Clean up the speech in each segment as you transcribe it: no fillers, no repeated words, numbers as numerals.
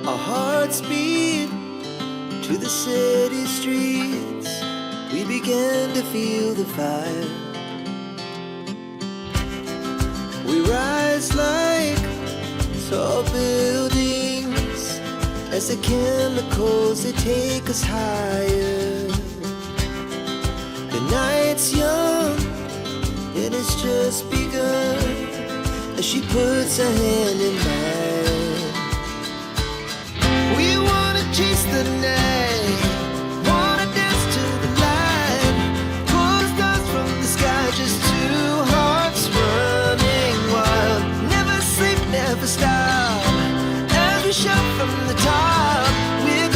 Our hearts beat to the city streets. We began to feel the fire. We rise like tall buildings as the chemicals, they take us higher. The night's young and it's just begun as she puts her hand in mine. We wanna chase the night, wanna dance to the light, pull the stars from the sky, just two hearts running wild. Never sleep, never stop, as we shout from the top. We're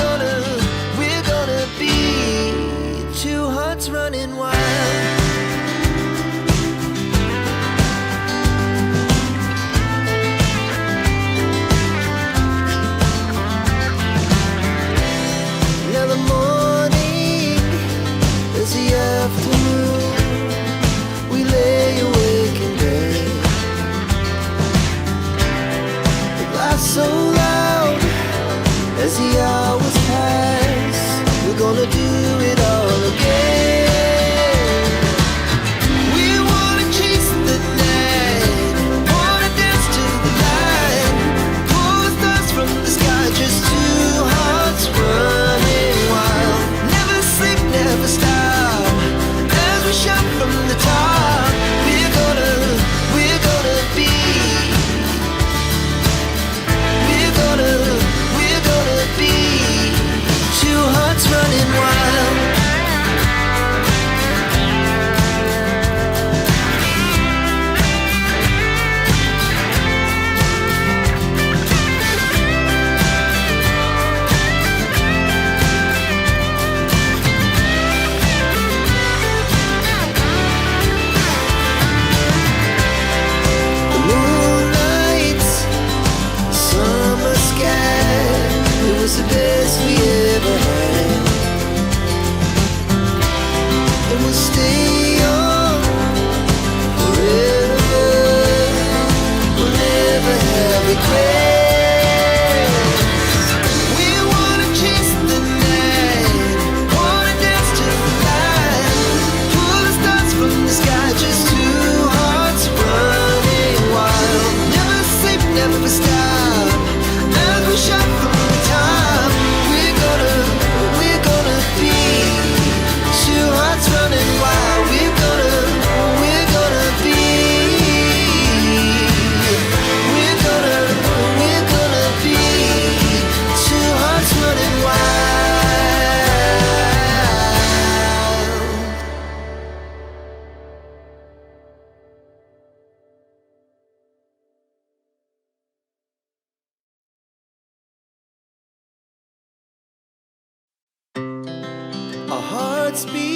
gonna be two hearts running wild. So loud as the hours pass, we're gonna do it all again. We wanna chase the night, wanna dance to the light, pull the stars from the sky, just two hearts running wild. Never sleep, never stop, as we shout from the top. We're gonna be two hearts running wild. The moonlights, summer sky, it was the best we ever had. And we'll stay young forever. We'll never have regrets. We wanna chase the night, wanna dance to the light, pull the stars from the sky, just two hearts running wild. Never sleep, never stop, as we shout from the top. We're gonna be two hearts running wild. We're gonna be two hearts running wild. Our hearts beat